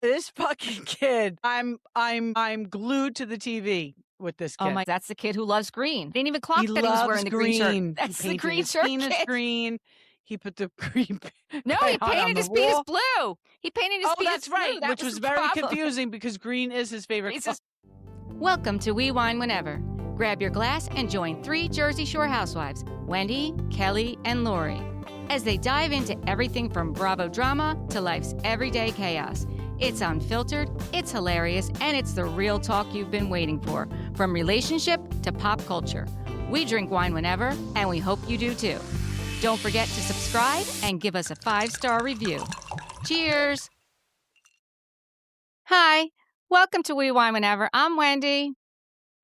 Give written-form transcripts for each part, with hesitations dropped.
This fucking kid. I'm glued to the TV with this Oh kid. my, that's the kid who loves green. Didn't even clock He that he was loves wearing the green shirt. green. He That's the painted green his shirt penis kid. green. He put the green No, he crayon on painted the his penis wall. blue. He painted his Oh, penis that's right, blue. That which was was the very problem. confusing because green is his favorite color. Welcome to We Wine Whenever. Grab your glass and join 3 Jersey Shore housewives, Wendy, Kelly, and Lori, as they dive into everything from Bravo drama to life's everyday chaos. It's unfiltered, it's hilarious, and it's the real talk you've been waiting for, from relationship to pop culture. We drink wine whenever, and we hope you do too. Don't forget to subscribe and give us a 5-star review. Cheers! Hi, welcome to We Wine Whenever. I'm Wendy.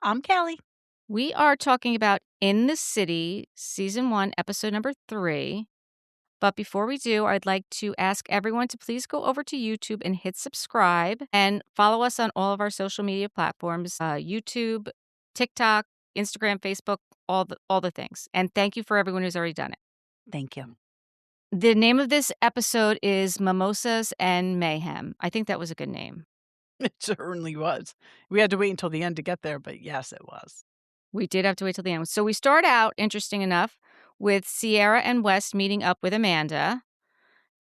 I'm Kelly. We are talking about In the City, Season 1, Episode number 3. But before we do, I'd like to ask everyone to please go over to YouTube and hit subscribe and follow us on all of our social media platforms, YouTube, TikTok, Instagram, Facebook, all the things. And thank you for everyone who's already done it. Thank you. The name of this episode is Mimosas and Mayhem. I think that was a good name. It certainly was. We had to wait until the end to get there, but yes, it was. We did have to wait till the end. So we start out, interesting enough, with Ciara and West meeting up with Amanda.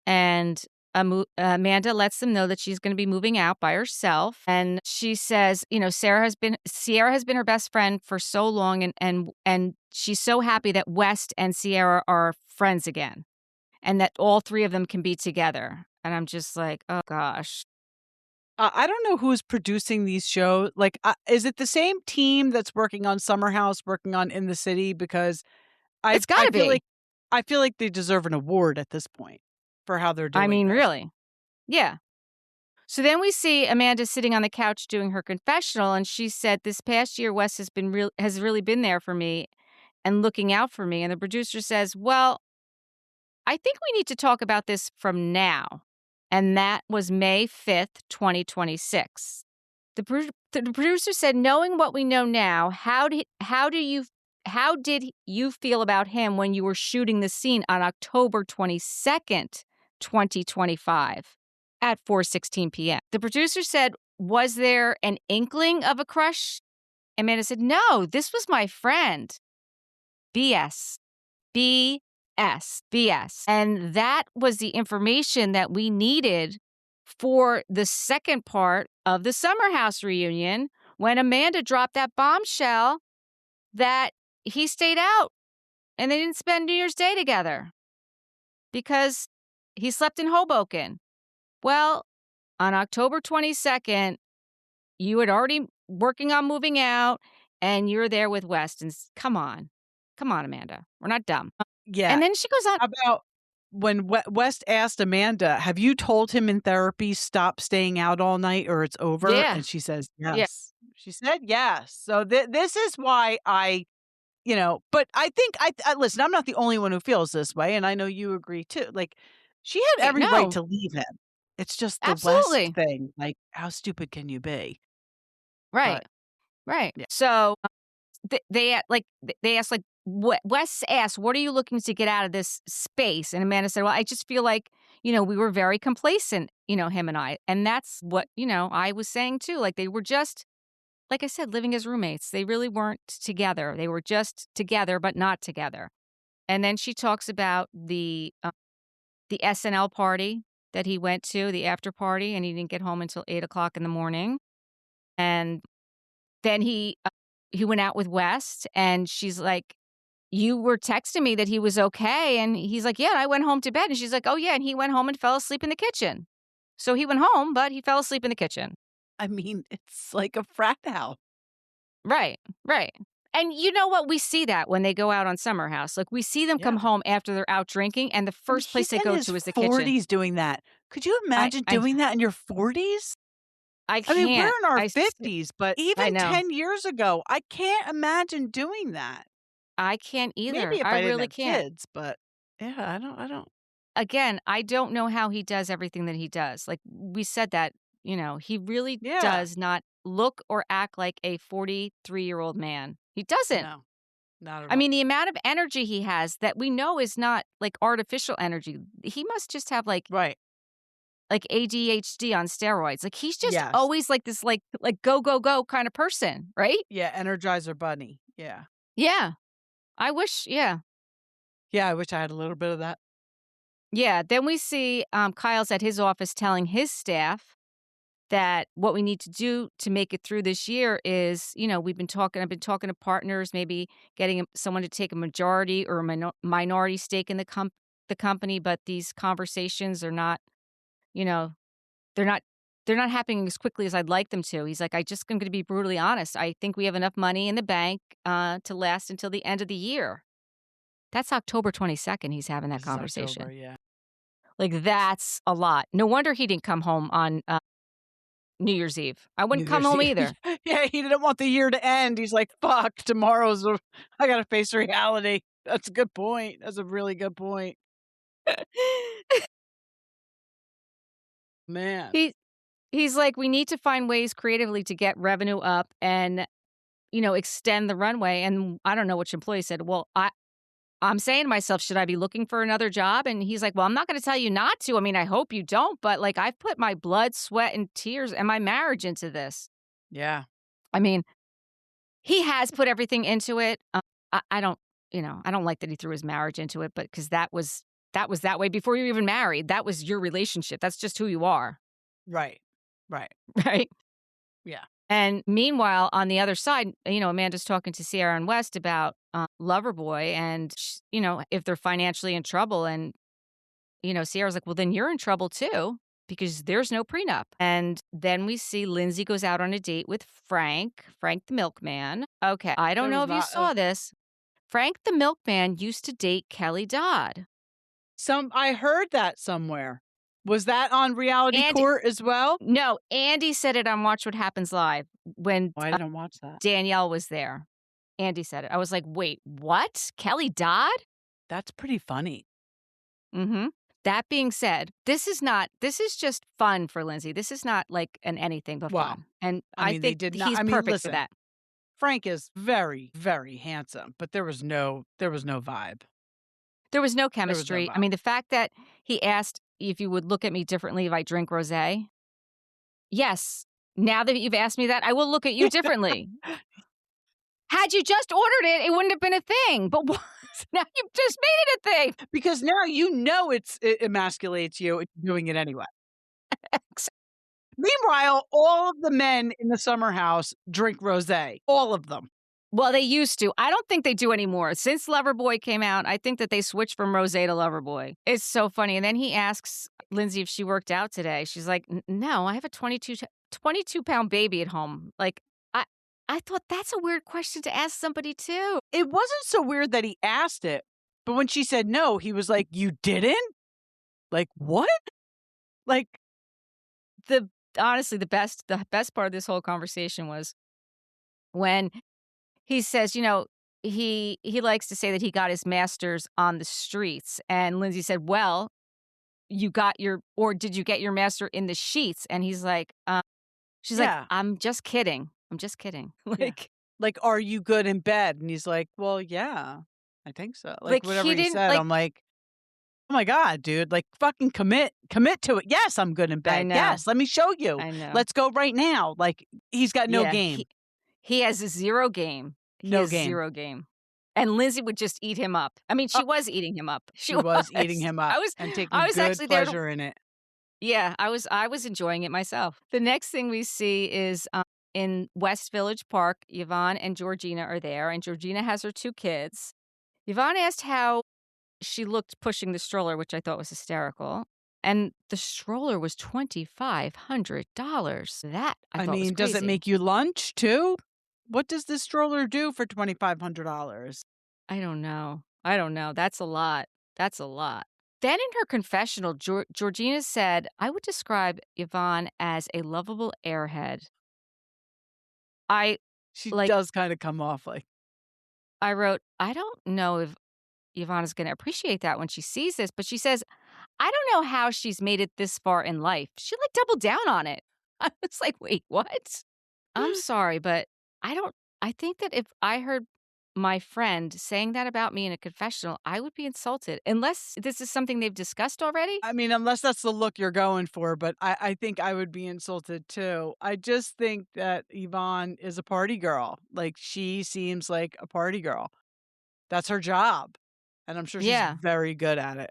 And Amanda lets them know that she's going to be moving out by herself. And she says, you know, Ciara has been her best friend for so long. And she's so happy that West and Ciara are friends again and that all 3 of them can be together. And I'm just like, oh, gosh. I don't know who's producing these shows. Like, is it the same team that's working on Summer House, working on In the City? Because It's got to be. I feel like they deserve an award at this point for how they're doing. I mean, this. really. Yeah. So then we see Amanda sitting on the couch doing her confessional, and she said, "This past year, Wes has really been there for me and looking out for me." And the producer says, "Well, I think we need to talk about this from now." And that was May 5th, 2026. The producer said, "Knowing what we know now, how did you feel about him when you were shooting the scene on October 22nd, 2025 at 4:16 p.m.?" The producer said, "Was there an inkling of a crush?" Amanda said, "No, this was my friend." BS. BS. And that was the information that we needed for the second part of the Summer House reunion when Amanda dropped that bombshell that he stayed out and they didn't spend New Year's Day together because he slept in Hoboken. Well, on October 22nd, you had already working on moving out and you're there with West. And come on, Amanda. We're not dumb. Yeah. And then she goes on about when West asked Amanda, "Have you told him in therapy stop staying out all night or it's over?" Yeah. And she says, "Yes." Yeah. She said, "Yes." So this is why but I think listen, I'm not the only one who feels this way, and I know you agree too. Like, she had every right No, to leave him. It's just the West absolutely. thing. Like, how stupid can you be? Right. But Right. yeah. So they asked, like, Wes asked, "What are you looking to get out of this space?" And Amanda said, "Well, I just feel like, we were very complacent, him and I." And that's what, I was saying too. Like, they were just, like I said, living as roommates. They really weren't together. They were just together, but not together. And then she talks about the SNL party that he went to, the after party, and he didn't get home until 8:00 in the morning. And then he went out with West, and she's like, "You were texting me that he was okay." And he's like, "Yeah, I went home to bed." And she's like, "Oh, yeah, and he went home and fell asleep in the kitchen." So he went home, but he fell asleep in the kitchen. I mean, it's like a frat house. Right, right. And you know what? We see that when they go out on Summer House. Like, we see them come Yeah. home after they're out drinking, and the first place they go to is the kitchen. He's in his 40s doing that. Could you imagine I doing that in your 40s? I I mean, we're can't. in our 50s, but I even know. 10 years ago, I can't imagine doing that. I can't either. Maybe if I I didn't really have can't. kids, but yeah, I don't. Again, I don't know how he does everything that he does. Like, we said that, he really Yeah. does not look or act like a 43-year-old man. He doesn't. No, not at I all. mean, the amount of energy he has that we know is not like artificial energy. He must just have like Right. like ADHD on steroids. Like, he's just Yes. always like this, like go, go, go kind of person, right? Yeah, Energizer Bunny. Yeah. Yeah. I wish, yeah. Yeah, I wish I had a little bit of that. Yeah. Then we see Kyle's at his office telling his staff that what we need to do to make it through this year is, I've been talking to partners, maybe getting someone to take a majority or a minority stake in the company, but these conversations are not, you know, they're not they're not happening as quickly as I'd like them to. He's like, I'm going to be brutally honest. I think we have enough money in the bank to last until the end of the year. That's October 22nd. He's having that This is October, conversation. yeah. Like, that's a lot. No wonder he didn't come home on New Year's Eve. I wouldn't Neither come is home he. either. Yeah, he didn't want the year to end. He's like, "Fuck, I gotta face reality." That's a good point. That's a really good point. Man. He he's like, "We need to find ways creatively to get revenue up and, extend the runway." And I don't know which employee said, "Well, I'm saying to myself, should I be looking for another job?" And he's like, "Well, I'm not gonna tell you not to. I mean, I hope you don't, but, like, I've put my blood, sweat, and tears and my marriage into this." Yeah. I mean, he has put everything into it. I don't, I don't like that he threw his marriage into it, but because that was that way before you were even married. That was your relationship. That's just who you are, Right. Right. right? Yeah. And meanwhile, on the other side, Amanda's talking to Ciara and West about Loverboy and, if they're financially in trouble. And, Ciara's like, well, then you're in trouble too because there's no prenup. And then we see Lindsay goes out on a date with Frank the Milkman. Okay, I don't There know was if you not a saw this. Frank the Milkman used to date Kelly Dodd. I heard that somewhere. Was that on Reality And Court as well? no, Andy said it on Watch What Happens Live when Oh, I didn't watch that. Danielle was there. Andy said it. I was like, "Wait, what? Kelly Dodd?" That's pretty funny. Mhm. That being said, this is just fun for Lindsay. This is not like an anything but Well, fun. And I I mean, they think did not he's I mean, perfect for listen, that. Frank is very, very handsome, but there was no vibe. There was no There was no chemistry. I vibe. mean, the fact that he asked if you would look at me differently if I drink rosé. Yes. Now that you've asked me that, I will look at you differently. Had you just ordered it, it wouldn't have been a thing. But what? Now you've just made it a thing. Because now it emasculates you, and you're doing it anyway. Meanwhile, all of the men in the summer house drink rosé. All of them. Well, they used to. I don't think they do anymore. Since Loverboy came out, I think that they switched from rosé to Loverboy. It's so funny. And then he asks Lindsay if she worked out today. She's like, No, I have a 22-pound baby at home. Like, I thought that's a weird question to ask somebody too. It wasn't so weird that he asked it, but when she said no, he was like, "You didn't?" Like, "What?" Like, Honestly, the best part of this whole conversation was when he says, he likes to say that he got his master's on the streets. And Lindsay said, "Well, did you get your master in the sheets?" And he's like, she's like, yeah, "I'm just kidding. I'm just kidding." yeah. Like, "Are you good in bed?" And he's like, "Well, yeah, I think so." Like, whatever he he didn't said, like. I'm like, "Oh my God, dude, like, fucking commit to it. Yes, I'm good in I bed. know, Yes, let me show you. I know. Let's go right now." Like, he's got no Yeah, game. he has zero game. He No has game. zero game. And Lindsay would just eat him up. I mean, Uh, she was eating him up. She she was eating was. him up and I taking was good actually there to. pleasure in it. Yeah, I was enjoying it myself. The next thing we see is in West Village Park. Yvonne and Georgina are there, and Georgina has her 2 kids. Yvonne asked how she looked pushing the stroller, which I thought was hysterical. And the stroller was $2,500. That I I thought was mean, does it crazy. make you lunch too? What does this stroller do for $2,500? I don't know. I don't know. That's a lot. That's a lot. Then in her confessional, Georgina said, "I would describe Yvonne as a lovable airhead." I She like does kinda come off like I wrote, "I don't know if Yvonne is going to appreciate that when she sees this," but she says, "I don't know how she's made it this far in life." She like doubled down on it. I was like, "Wait, what?" I'm sorry, but I don't I think that if I heard my friend saying that about me in a confessional, I would be insulted unless this is something they've discussed already. I mean, unless that's the look you're going for, but I think I would be insulted too. I just think that Yvonne is a party girl. Like, she seems like a party girl. That's her job, and I'm sure she's Yeah. very good at it.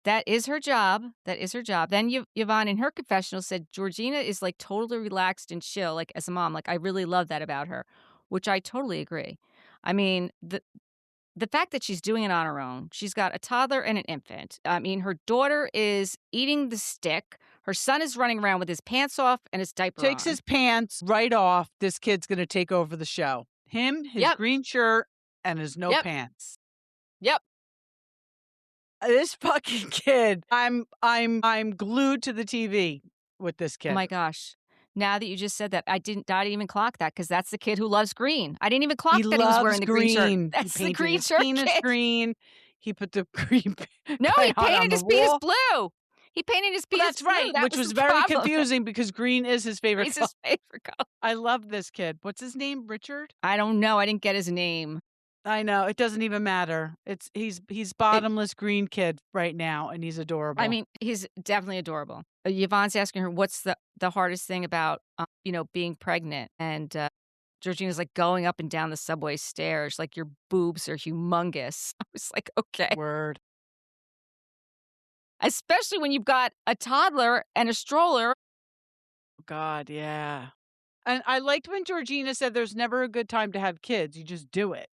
That is her job. That is her job. Then Yvonne in her confessional said Georgina is like totally relaxed and chill, like as a mom. Like I really love that about her, which I totally agree. I mean, the fact that she's doing it on her own, she's got a toddler and an infant. I mean, her daughter is eating the stick. Her son is running around with his pants off and his diaper Takes on. his pants right off. This kid's gonna take over the show. Him, his Yep. green shirt, and his no Yep. pants. Yep. This fucking kid, I'm glued to the TV with this Oh kid. my gosh. Now that you just said that, I didn't not even clock that because that's the kid who loves green. I didn't even clock He that he was loves wearing the green shirt. green. He That's the painted green his shirt penis kid. green. He put the green No, he crayon on painted the his penis wall. blue. He painted his Well, penis that's blue. right, That which was was the very problem. confusing because green is his favorite It's color. his favorite color. I love this kid. What's his name? Richard? I don't know. I didn't get his name. I know, it doesn't even matter. He's bottomless green kid right now, and he's adorable. I mean, he's definitely adorable. Yvonne's asking her, what's the hardest thing about, being pregnant? And Georgina's like going up and down the subway stairs, like your boobs are humongous. I was like, okay. Word. Especially when you've got a toddler and a stroller. God, yeah. And I liked when Georgina said there's never a good time to have kids, you just do it.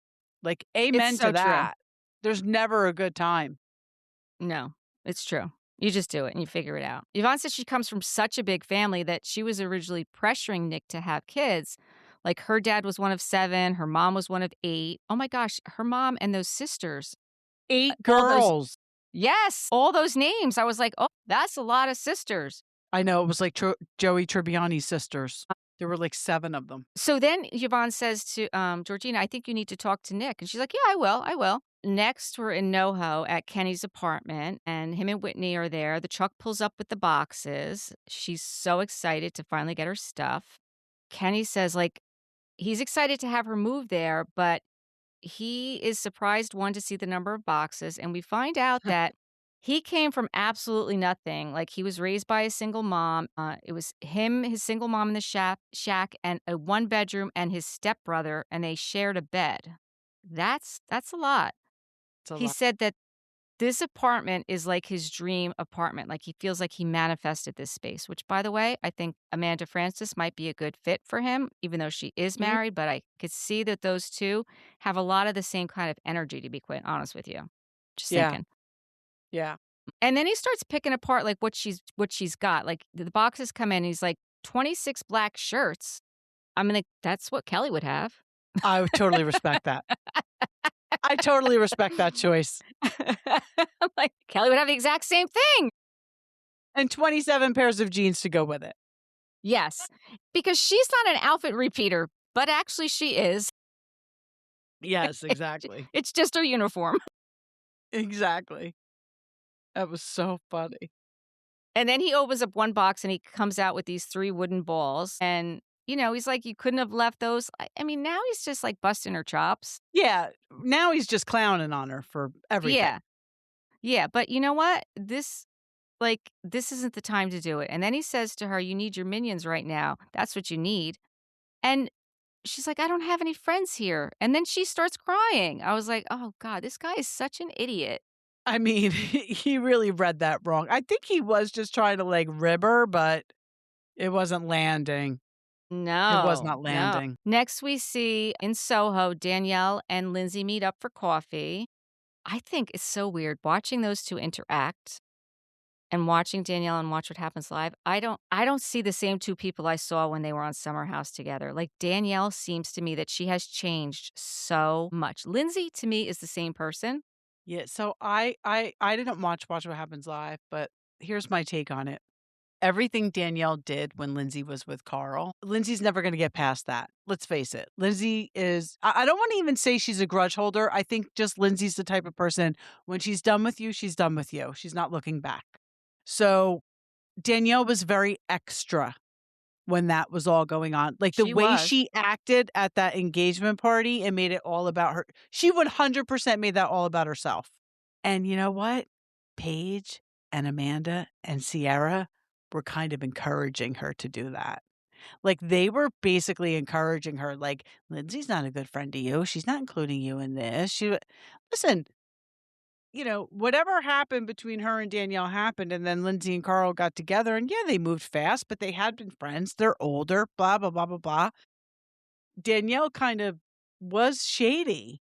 Like, It's amen to so true. that. There's never a good time. No, it's true. You just do it and you figure it out. Yvonne says she comes from such a big family that she was originally pressuring Nick to have kids. Like her dad was one of 7, her mom was one of 8. Oh my gosh, her mom and those sisters. 8 All those girls. Yes, all those names. I was like, "Oh, that's a lot of sisters." I know, it was like Joey Tribbiani's sisters. There were like 7 of them. So then Yvonne says to Georgina, I think you need to talk to Nick. And she's like, yeah, I will. I will. Next, we're in NoHo at Kenny's apartment, and him and Whitney are there. The truck pulls up with the boxes. She's so excited to finally get her stuff. Kenny says, like, he's excited to have her move there, but he is surprised, one, to see the number of boxes. And we find out that he came from absolutely nothing. Like, he was raised by a single mom. It was him, his single mom in the shack, and a 1-bedroom, and his stepbrother, and they shared a bed. That's a lot. It's a He lot. said that this apartment is like his dream apartment. Like, he feels like he manifested this space, which, by the way, I think Amanda Francis might be a good fit for him, even though she is Mhm. married. But I could see that those two have a lot of the same kind of energy, to be quite honest with you. Just Yeah. thinking. Yeah. And then he starts picking apart, like, what she's got. Like, the boxes come in, he's like, 26 black shirts. I mean, like, that's what Kelly would have. I would totally respect that. I totally respect that choice. I'm like, Kelly would have the exact same thing. And 27 pairs of jeans to go with it. Yes, because she's not an outfit repeater, but actually she is. Yes, exactly. It's just her uniform. Exactly. That was so funny. And then he opens up one box and he comes out with these 3 wooden balls. And, he's like, you couldn't have left those. I mean, now he's just like busting her chops. Yeah, now he's just clowning on her for everything. Yeah. Yeah. But you know what? This isn't the time to do it. And then he says to her, you need your minions right now. That's what you need. And she's like, I don't have any friends here. And then she starts crying. I was like, oh, God, this guy is such an idiot. I mean, he really read that wrong. I think he was just trying to, like, rib her, but it wasn't landing. No. It was not no. landing. Next, we see in Soho, Danielle and Lindsay meet up for coffee. I think it's so weird watching those two interact and watching Danielle and Watch What Happens Live. I don't see the same two people I saw when they were on Summer House together. Like, Danielle seems to me that she has changed so much. Lindsay, to me, is the same person. Yeah, so I didn't watch What Happens Live, but here's my take on it. Everything Danielle did when Lindsay was with Carl, Lindsay's never gonna get past that. Let's face it. Lindsay is I don't wanna even say she's a grudge holder. I think just Lindsay's the type of person, when she's done with you, she's done with you. She's not looking back. So, Danielle was very extra when that was all going on. Like, the She way was. she acted at that engagement party and made it all about her. She 100% made that all about herself. And you know what? Paige and Amanda and Ciara were kind of encouraging her to do that. Like, they were basically encouraging her, like, "Lindsay's not a good friend to you. She's not including you in this. Listen, whatever happened between her and Danielle happened, and then Lindsay and Carl got together, and yeah, they moved fast, but they had been friends. They're older, blah, blah, blah, blah, blah." Danielle kind of was shady,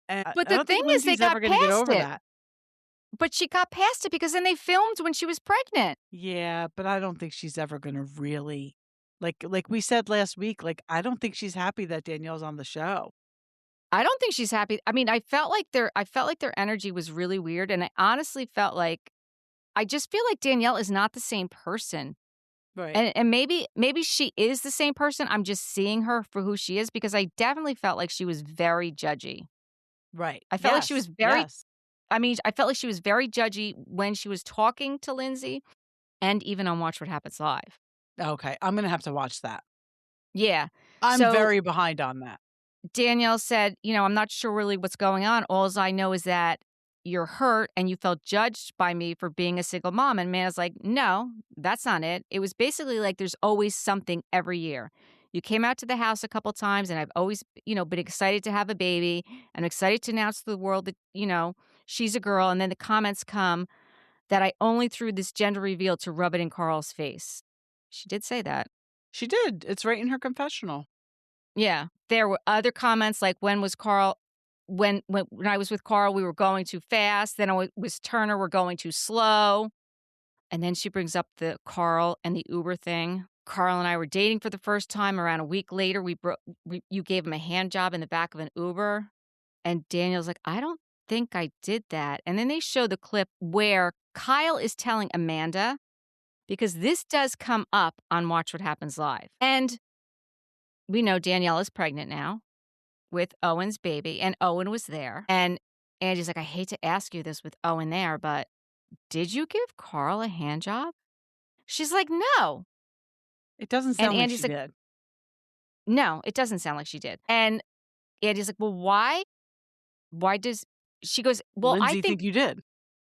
and But I the don't thing think is they Lindsay's ever got gonna get past over it. that. But she got past it because then they filmed when she was pregnant. Yeah, but I don't think she's ever gonna really like we said last week, like, I don't think she's happy that Danielle's on the show. I don't think she's happy. I mean, I felt like their energy was really weird, and I honestly felt like I just feel like Danielle is not the same person. Right. And maybe she is the same person. I'm just seeing her for who she is because I definitely felt like she was very judgy. Right. I felt like she was Yes, very yes. I mean, I felt like she was very judgy when she was talking to Lindsay and even on Watch What Happens Live. Okay, I'm gonna have to watch that. Yeah. I'm So very behind on that. Danielle said, I'm not sure really what's going on. Alls I know is that you're hurt and you felt judged by me for being a single mom. And Mana's like, no, that's not it. It was basically like there's always something every year. You came out to the house a couple times and I've always, been excited to have a baby. I'm excited to announce to the world that, she's a girl. And then the comments come that I only threw this gender reveal to rub it in Carl's face. She did say that. She did. It's right in her confessional. Yeah. There were other comments like when I was with Carl, we were going too fast. Then I was Turner, we're going too slow. And then she brings up the Carl and the Uber thing. Carl and I were dating for the first time. Around a week later, you gave him a hand job in the back of an Uber. And Daniel's like, I don't think I did that. And then they show the clip where Kyle is telling Amanda, because this does come up on Watch What Happens Live. And we know Danielle is pregnant now with Owen's baby, and Owen was there. And Andy's like, I hate to ask you this with Owen there, but did you give Carl a hand job? She's like, no. It doesn't And sound like Andy's she like, did. no, it doesn't sound like she did. And Andy's like, well, why? Why does she goes, well, I Lindsay think, think you did.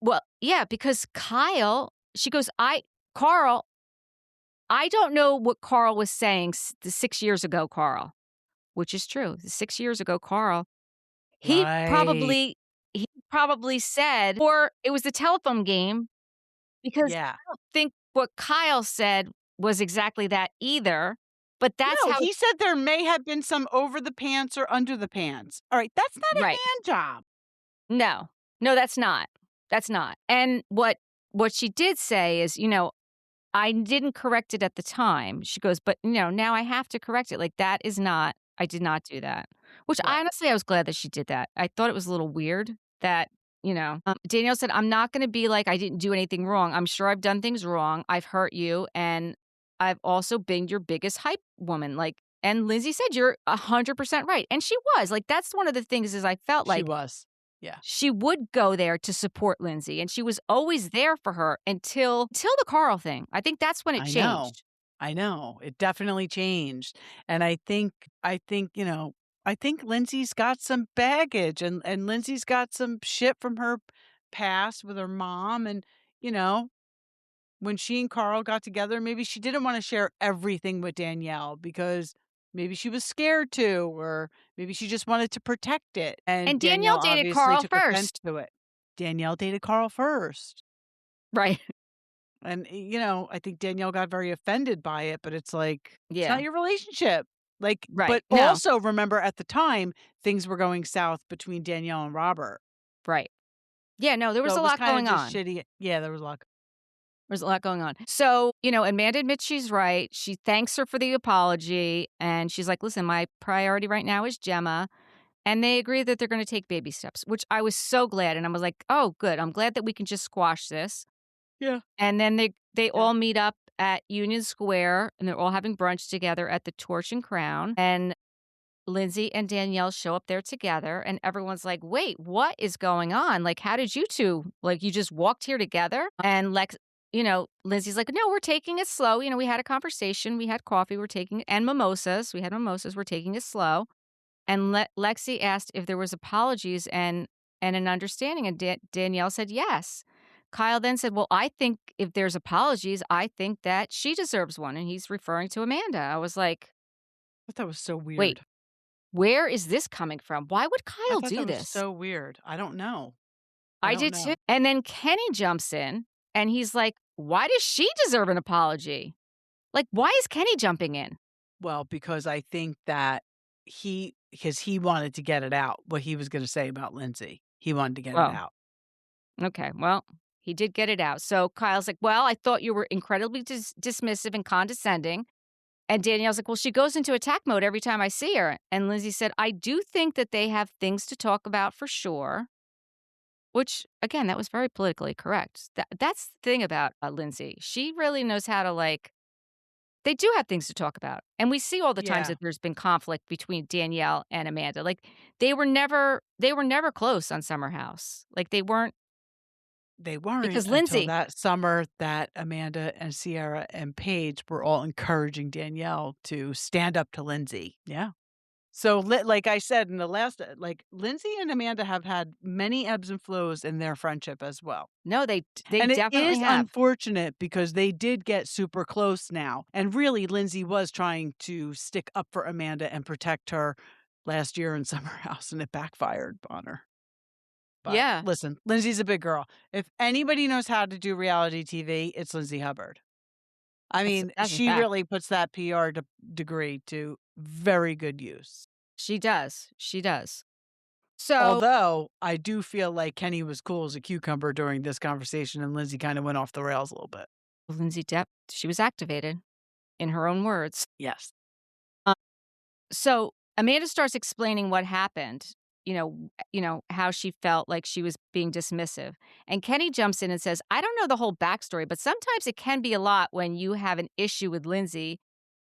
well, yeah, because she goes, Carl, I don't know what Carl was saying 6 years ago, Carl, which is true. 6 years ago, Carl, He Right. probably he probably said or it was the telephone game because Yeah. I don't think what Kyle said was exactly that either, but that's No, how he said there may have been some over the pants or under the pants. All right, that's not a right. hand job. No. No, that's not. That's not. And what she did say is, I didn't correct it at the time. She goes, "But, now I have to correct it. Like, that is not I did not do that." Which Right. honestly, I was glad that she did that. I thought it was a little weird that, Danielle said, "I'm not gonna be like I didn't do anything wrong. I'm sure I've done things wrong. I've hurt you, and I've also been your biggest hype woman." Like, and Lindsay said, "You're 100% right." And she was. Like, that's one of the things is I felt She like was. Yeah. she would go there to support Lindsay, and she was always there for her until the Carl thing. I think that's when it I know. changed. I know. It definitely changed. And I think Lindsay's got some baggage and Lindsay's got some shit from her past with her mom and, you know, when she and Carl got together, maybe she didn't want to share everything with Danielle because maybe she was scared to, or maybe she just wanted to protect it. And And Danielle Danielle dated obviously Carl took offense first. to it. Danielle dated Carl first. Right. And, I think Danielle got very offended by it, but it's like, it's not Yeah. your relationship. Like, Right. but No. also remember at the time, things were going south between Danielle and Robert. Right. Yeah, no, there So was a it was lot kind of going just on. shitty. Yeah, there was a lot. There's a lot going on. So, Amanda admits she's right. She thanks her for the apology, and she's like, "Listen, my priority right now is Gemma." And they agree that they're gonna take baby steps, which I was so glad, and I was like, "Oh, good. I'm glad that we can just squash this." Yeah. And then they Yeah. all meet up at Union Square, and they're all having brunch together at the Torch and Crown, and Lindsay and Danielle show up there together, and everyone's like, "Wait, what is going on? Like, how did you 2 like, you just walked here together?" And Lex Lindsay's like, "No, we're taking it slow. We had a conversation, we had coffee, we're taking and mimosas. We had mimosas, we're taking it slow." And Lexi asked if there was apologies and an understanding, and Danielle said yes. Kyle then said, "Well, I think if there's apologies, I think that she deserves one," and he's referring to Amanda. I was like, I thought that was so "Wait, weird. where is this coming from? Why would I Kyle thought do that was this?" so weird. I don't know. I I don't did too. know. And then Kenny jumps in and he's like, "Why does she deserve an apology?" Like, why is Kenny jumping in? Well, because I think that because he wanted to get it out, what he was gonna say about Lindsay. He wanted to get it Oh, out. okay. Well, he did get it out. So Kyle's like, "Well, I thought you were incredibly dismissive and condescending." And Danielle's like, "Well, she goes into attack mode every time I see her." And Lindsay said, "I do think that they have things to talk about for sure." Which, again, that was very politically correct. That's the thing about Lindsay. She really knows how to they do have things to talk about. And we see all the times Yeah. that there's been conflict between Danielle and Amanda. Like they were never close on Summer House. Like they weren't They weren't because until Lindsay, that summer that Amanda and Ciara and Paige were all encouraging Danielle to stand up to Lindsay. Yeah. So, like I said in the last, Lindsay and Amanda have had many ebbs and flows in their friendship as well. no, they And it definitely is have. unfortunate because they did get super close now. And really, Lindsay was trying to stick up for Amanda and protect her last year in Summer House, and it backfired on her. But Yeah. listen, Lindsay's a big girl. If anybody knows how to do reality TV, it's Lindsay Hubbard. I mean, That's a she fact. really puts that PR degree to very good use. She does. She does. So Although I do feel like Kenny was cool as a cucumber during this conversation, and Lindsay kind of went off the rails a little bit. Lindsay Depp, she was activated in her own words. Yes. So Amanda starts explaining what happened, how she felt like she was being dismissive. And Kenny jumps in and says, "I don't know the whole backstory, but sometimes it can be a lot when you have an issue with Lindsay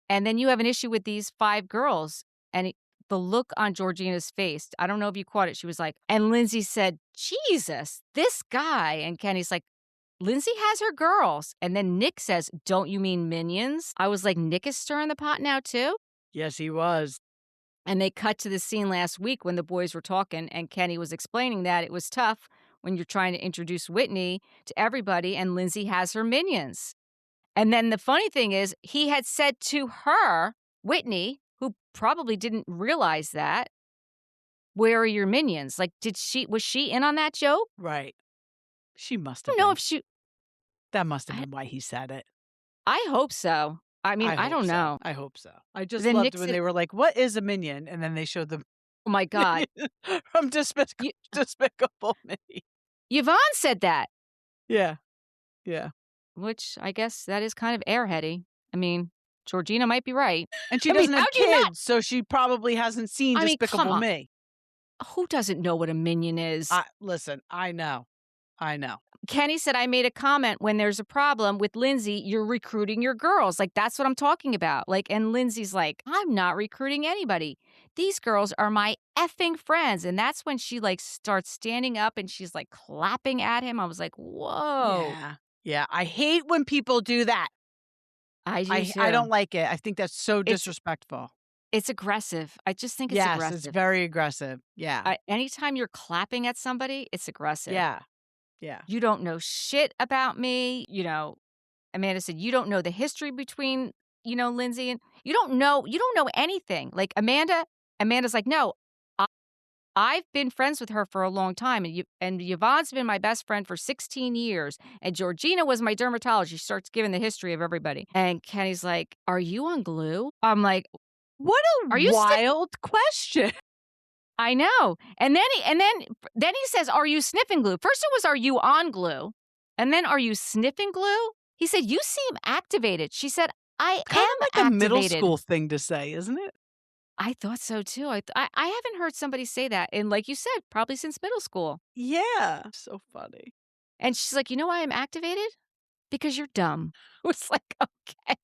and then you have an issue with these five girls." And the look on Georgina's face, I don't know if you caught it. She was like, and Lindsay said, "Jesus, this guy." And Kenny's like, "Lindsay has her girls." And then Nick says, "Don't you mean minions?" I was like, Nick is stirring the pot now too? Yes, he was. And they cut to the scene last week when the boys were talking, and Kenny was explaining that it was tough when you're trying to introduce Whitney to everybody, and Lindsay has her minions. And then the funny thing is, he had said to her, Whitney, who probably didn't realize that, "Where are your minions?" Like, was she in on that joke? Right. She must I have don't know been. if she, That must have I, been why he said it. I hope so. I mean, I I hope don't so. know. I hope so. I just Then loved Nick when said, they were like, "What is a minion?" And then they showed them "Oh my God." from Despicable Me. Yvonne said that, Yeah. Yeah. which I guess that is kind of airheady. I mean, Georgina might be right. And she I mean, doesn't how have do you not? kids, so she probably hasn't seen I mean, come Despicable on. Me. Who doesn't know what a minion is? Listen, I know. I know. Kenny said, "I made a comment when there's a problem with Lindsay, you're recruiting your girls." Like, that's what I'm talking about. Like, and Lindsay's like, "I'm not recruiting anybody. These girls are my effing friends." And that's when she starts standing up and she's like clapping at him. I was like, whoa. Yeah. Yeah, I hate when people do that. I do I don't too. like it. I think that's so It's disrespectful. it's aggressive. I just think it's Yes, it's aggressive. very aggressive. Yeah. Anytime you're clapping at somebody, it's aggressive. Yeah. Yeah. "You don't know shit about me." Amanda said, "You don't know the history between, Lindsay and you don't know anything." Like Amanda's like, "No, I, I've been friends with her for a long time, and Yvonne's been my best friend for 16 years, and Georgina was my dermatologist." She starts giving the history of everybody, and Kenny's like, "Are you on glue?" I'm like, What a "Are you sniffing?" wild question. I know, and then he says, "Are you sniffing glue?" First it was, "Are you on glue?" And then, "Are you sniffing glue?" He said, "You seem activated." She said, "I Kind am of like a middle activated." school thing to say, isn't it? I thought so too. I haven't heard somebody say that, and like you said, probably since middle school. Yeah. So funny. And she's like, "You know why I'm activated? Because you're dumb." I was like, "Okay."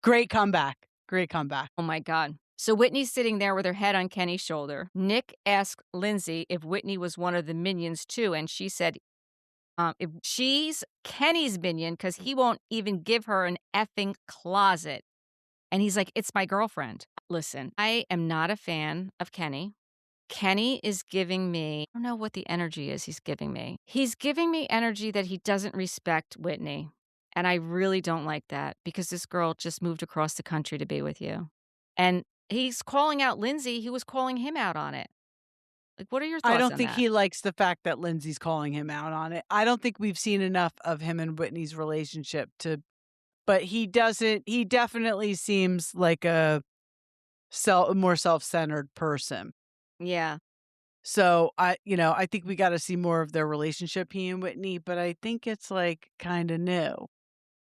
Great comeback. Great comeback. Oh my God. So Whitney's sitting there with her head on Kenny's shoulder. Nick asked Lindsay if Whitney was one of the minions too, and she said If she's Kenny's minion, because he won't even give her an effing closet. And he's like, "It's my girlfriend." Listen, I am not a fan of Kenny. Kenny is giving me I don't know what the energy is he's giving me. He's giving me energy that he doesn't respect Whitney, and I really don't like that because this girl just moved across the country to be with you. And he's calling out Lindsay, who was calling him out on it. Like, what are your I thoughts don't on think that? he likes the fact that Lindsay's calling him out on it. I don't think we've seen enough of him and Whitney's relationship to but he definitely seems like a more self-centered person. Yeah, So, I think we gotta see more of their relationship, he and Whitney, but I think it's, like, kinda new.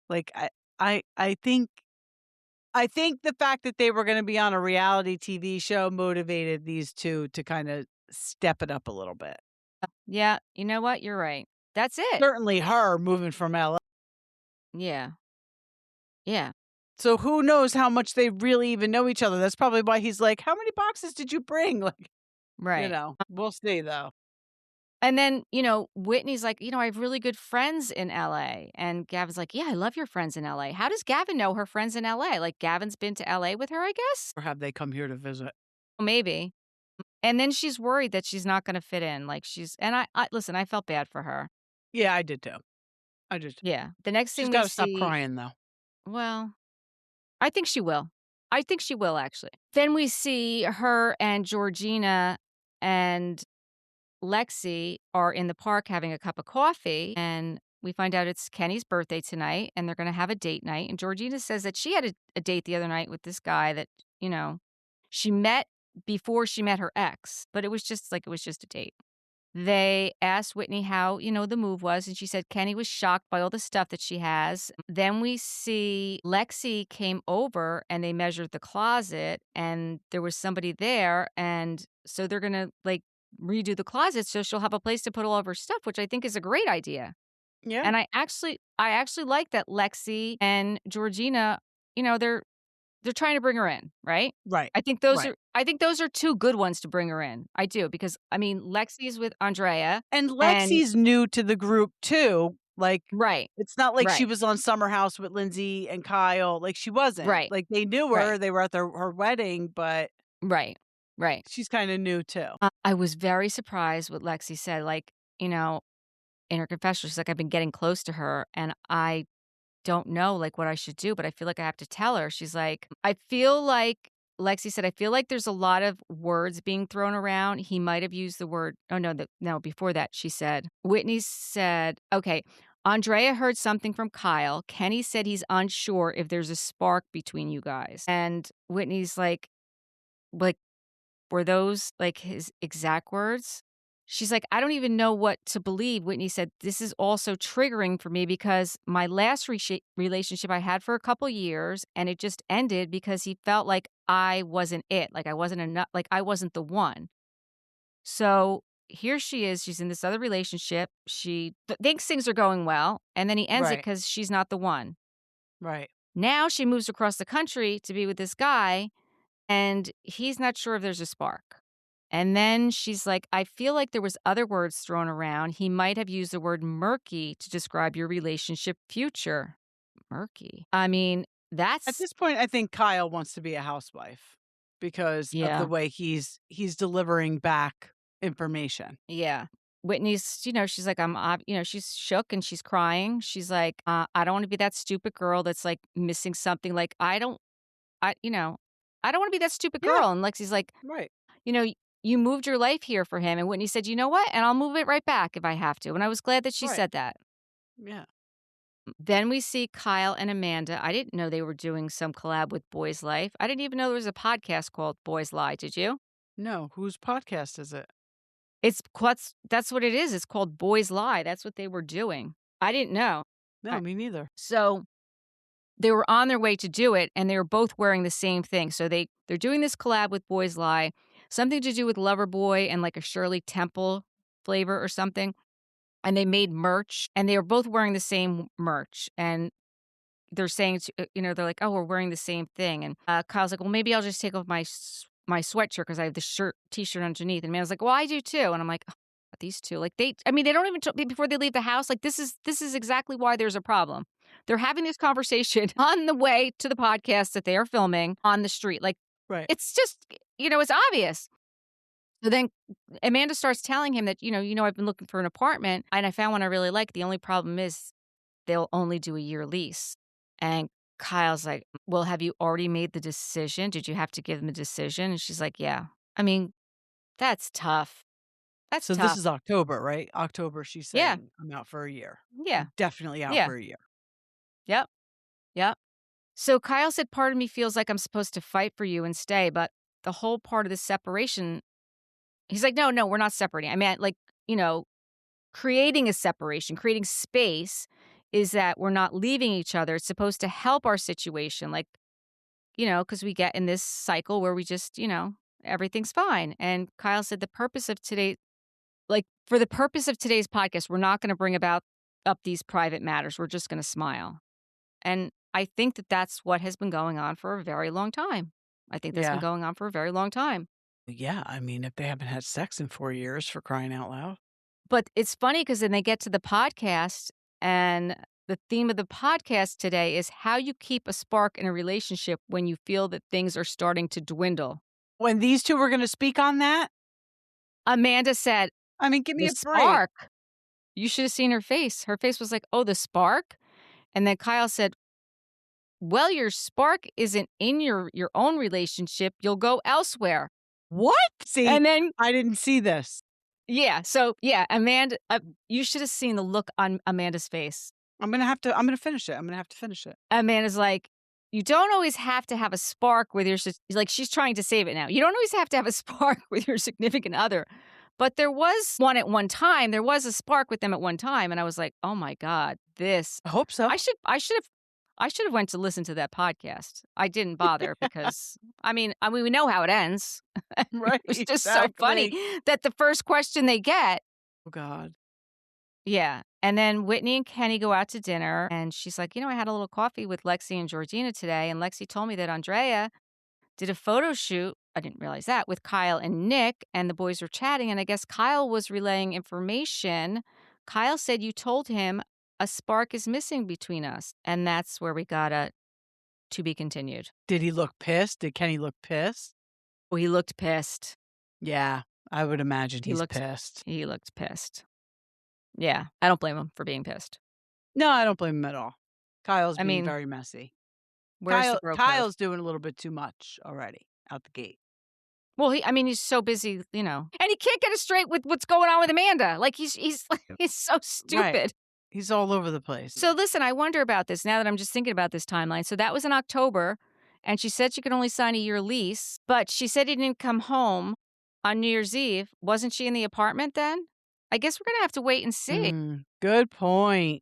Like, I think the fact that they were gonna be on a reality TV show motivated these 2 to kinda step it up a little bit. yeah, you know what? You're right. That's it. Certainly her moving from LA. Yeah, yeah, So who knows how much they really even know each other. That's probably why he's like, "How many boxes did you bring?" Like, right. we'll see though. And then, Whitney's like, "I have really good friends in LA." And Gavin's like, "Yeah, I love your friends in LA." How does Gavin know her friends in LA? Like, Gavin's been to LA with her, I guess? Or have they come here to visit? Well, maybe. And then she's worried that she's not gonna fit in, like, and I listen, I felt bad for her. Yeah, I did too. I just Yeah. The next she's thing we gotta stop see crying though. well, I think she will. I think she will, actually. Then we see her and Georgina and Lexi are in the park having a cup of coffee, and we find out it's Kenny's birthday tonight, and they're gonna have a date night, and Georgina says that she had a date the other night with this guy that, you know, she met before she met her ex, but it was just a date. They asked Whitney how, the move was, and she said Kenny was shocked by all the stuff that she has. Then we see Lexi came over and they measured the closet and there was somebody there. And so they're going to like redo the closet so she'll have a place to put all of her stuff, which I think is a great idea. Yeah. And I actually like that Lexi and Georgina, they're trying to bring her in, right? Right. Right. I think those are 2 good ones to bring her in. I do, because, I mean, Lexi's with Andrea And and Lexi's new to the group too. Like, right, it's not like she right, was on Summer House with Lindsay and Kyle. Like, she wasn't. right, Like, they knew right, her. They were at her wedding, but right, right. she's kinda new too. I was very surprised what Lexi said, like, in her confession, she's like, "I've been getting close to her, and I don't know, like, what I should do, but I feel like I have to tell her." She's like, "I feel like" Lexi said, "I feel like there's a lot of words being thrown around." He might have used the word oh, no, no, before that, she said Whitney said, "Okay, Andrea heard something from Kyle. Kenny said he's unsure if there's a spark between you guys." And Whitney's like, were those, like, his exact words? She's like, "I don't even know what to believe." Whitney said, "This is also triggering for me because my last relationship I had for a couple years, and it just ended because he felt like I wasn't it, like I wasn't enough, like I wasn't the one." So here she is, she's in this other relationship. She thinks things are going well, and then he ends it Right. because she's not the one. Right. Now she moves across the country to be with this guy, and he's not sure if there's a spark. And then she's like, "I feel like there was other words thrown around. He might have used the word murky to describe your relationship future." Murky. I mean, At that's this point, I think Kyle wants to be a housewife because of the yeah, way he's delivering back information. yeah. Whitney's, she's like, she's shook and she's crying. She's like, "I don't want to be that stupid girl that's like missing something. Like, I don't want to be that stupid Yeah. girl." And Lexi's like, Right. you know, "You moved your life here for him." And Whitney said, "You know what? And I'll move it right back if I have to." And I was glad that she Right. said that. Yeah. Then we see Kyle and Amanda. I didn't know they were doing some collab with Boys Life. I didn't even know there was a podcast called Boys Lie. Did you? No, whose podcast is it? That's what it is. It's called Boys Lie. That's what they were doing. I didn't know. No, I- me neither. So they were on their way to do it, and they were both wearing the same thing. So they're doing this collab with Boys Lie, something to do with Loverboy and like a Shirley Temple flavor or something. And they made merch, and they were both wearing the same merch. And they're saying, they're like, "Oh, we're wearing the same thing." And Kyle's like, "Well, maybe I'll just take off my sweatshirt because I have the t-shirt underneath." And Amanda's like, "Well, I do too." And I'm like, these 2, like, they don't even before they leave the house, like, this is exactly why there's a problem. They're having this conversation on the way to the podcast that they are filming on the street, like, Right. it's just, it's obvious. So then Amanda starts telling him that, I've been looking for an apartment and I found one I really like. The only problem is they'll only do a year lease. And Kyle's like, well, have you already made the decision? Did you have to give them a decision? And she's like, yeah. I mean, that's tough. That's So this tough. is October, right? October, she's Yeah. saying, "I'm out for a year. Yeah. I'm definitely out Yeah. for a year." Yep. Yep. So Kyle said, part of me feels like I'm supposed to fight for you and stay, but the whole part of the separation, he's like, no, no, we're not separating. I mean, like, creating a separation, creating space is that we're not leaving each other. It's supposed to help our situation. Like, because we get in this cycle where we just, everything's fine. And Kyle said for the purpose of today's podcast, we're not going to bring about up these private matters. We're just going to smile. And I think that that's what has been going on for a very long time. I think that's been Yeah. going on for a very long time. Yeah, I mean, if they haven't had sex in 4 years, for crying out loud. But it's funny because then they get to the podcast, and the theme of the podcast today is how you keep a spark in a relationship when you feel that things are starting to dwindle. When these 2 were gonna speak on that, Amanda said, I mean, give me "The a break. spark." You should have seen her face. Her face was like, "Oh, the spark?" And then Kyle said, "Well, your spark isn't in your own relationship. You'll go elsewhere." What? See, And then I didn't see this. yeah, so yeah, Amanda, you should have seen the look on Amanda's face. I'm gonna finish it. I'm gonna have to finish it. Amanda's like, "You don't always have to have a spark with your like, she's trying to save it now. You don't always have to have a spark with your significant other. But there was one at one time. There was a spark with them at one time." And I was like, "Oh my God, this I hope so. I should have went to listen to that podcast. I didn't bother because we know how it ends." Right, It was just so funny exactly. that the first question they get. Oh god. Yeah. And then Whitney and Kenny go out to dinner, and she's like, I had a little coffee with Lexi and Georgina today, and Lexi told me that Andrea did a photo shoot. I didn't realize that, with Kyle and Nick, and the boys were chatting, and I guess Kyle was relaying information. Kyle said you told him a spark is missing between us, and that's where we got a to be continued. Did he look pissed? Did Kenny look pissed? Well, he looked pissed. Yeah, I would imagine He he's looked pissed. he looked pissed. Yeah, I don't blame him for being pissed. No, I don't blame him at all. Kyle's I being mean, very messy. where's the bro code? Kyle's doing a little bit too much already out the gate. Well, he's so busy, and he can't get it straight with what's going on with Amanda. Like he's he's so Right. stupid. He's all over the place. So listen, I wonder about this now that I'm just thinking about this timeline. So that was in October, and she said she could only sign a year lease, but she said he didn't come home on New Year's Eve. Wasn't she in the apartment then? I guess we're gonna have to wait and see, Good point.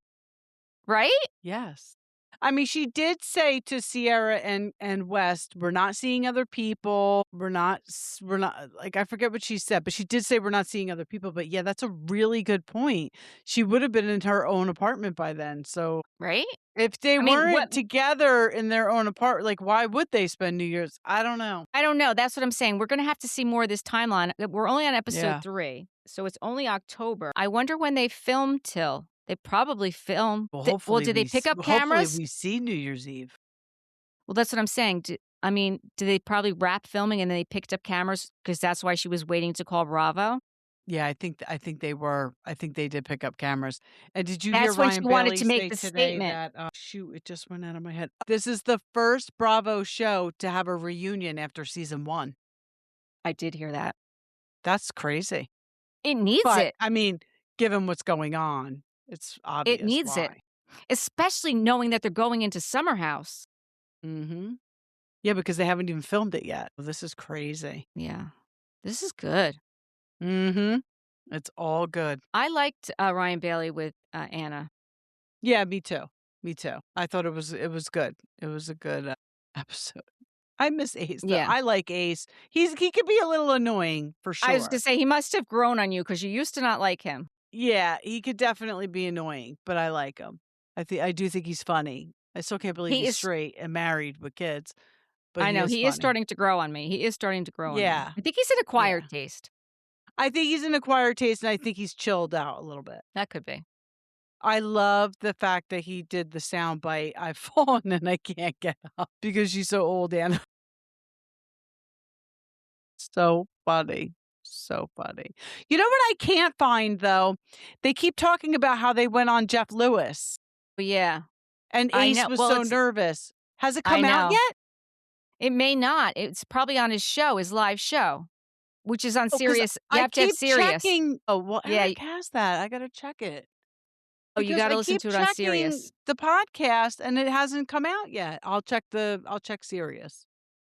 right? Yes. I mean, she did say to Ciara and West, "We're not seeing other people. We're not like I forget what she said, but she did say we're not seeing other people." But yeah, that's a really good point. She would have been in her own apartment by then. So Right? if they I mean, weren't what? together in their own apartment, like why would they spend New Year's? I don't know. I don't know. That's what I'm saying. We're gonna have to see more of this timeline. We're only on episode Yeah. 3, so it's only October. I wonder when they filmed till. They probably film. Well, Well, hopefully did they pick up hopefully cameras? we see New Year's Eve. Well, that's what I'm saying. Do they probably wrap filming and then they picked up cameras because that's why she was waiting to call Bravo? Yeah, I think they were. I think they did pick up cameras. And did you hear That's when she Ryan wanted Bailey to make say the today statement. that shoot, it just went out of my head. This is the first Bravo show to have a reunion after season 1. I did hear that. That's crazy. It needs But it. I mean, given what's going on, it's It obvious needs it. why. Especially knowing that they're going into Summer House. Mhm. Yeah, because they haven't even filmed it yet. This is crazy. Yeah. This is good. Mhm. It's all good. I liked Ryan Bailey with Anna. Yeah, me too. Me too. I thought it was good. It was a good episode. I miss Ace though. Yeah. I like Ace. He could be a little annoying for I was sure. going to say, he must have grown on you because you used to not like him. Yeah, he could definitely be annoying, but I like him. I do think he's funny. I still can't believe He he's is, straight and married with kids, but I he know, is he is funny. starting to grow on me. He is starting to grow on me. Yeah. I think he's an Yeah. acquired taste. I think he's an acquired taste, and I think he's chilled out a little bit. That could be. I love the fact that he did the sound bite, "I've fallen and I can't get up," because she's so old, and so funny. So funny. You know what I can't find, though? They keep talking about how they went on Jeff Lewis, But yeah, and I Ace know. was Well, so it's nervous. Has it I come out know. yet? It may not. It's probably on his show, his live show, which is on Oh, because Sirius. You I have to have keep Sirius. checking. Oh, well, Yeah. Eric has that. I gotta check it. Oh, you Because gotta I listen keep to it on checking Sirius. the podcast, and it hasn't come out yet. I'll check Sirius.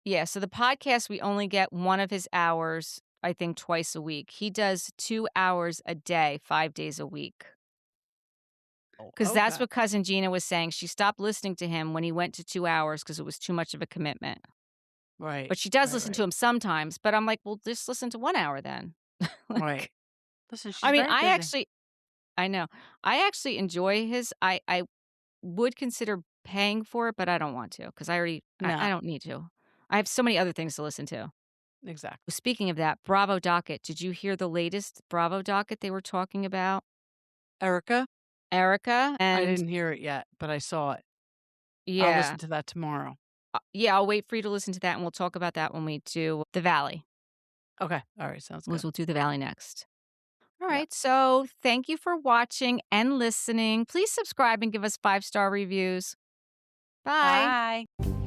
Yeah, so the podcast, we only get one of his hours, I think, twice a week. He does 2 hours a day, 5 days a week. Oh, 'Cause that's okay. what cousin Gina was saying. She stopped listening to him when he went to 2 hours because it was too much of a commitment. Right, But she does right, listen to right, him sometimes, but I'm like, "Well, just listen to 1 hour then." right. Like, Listen, she's I mean, very busy. I know. I actually enjoy his I would consider paying for it, but I don't want to because I No, don't need to. I have so many other things to listen to. exactly. Speaking of that, Bravo docket. Did you hear the latest Bravo docket they were talking about? Erica? Erica I and didn't hear it yet, but I saw it. I'll yeah. listen to that tomorrow. Yeah, I'll wait for you to listen to that, and we'll talk about that when we do The Valley. Okay. All right. Sounds good. We'll do The Valley next. All Yeah. right, so thank you for watching and listening. Please subscribe and give us 5-star reviews. Bye. Bye.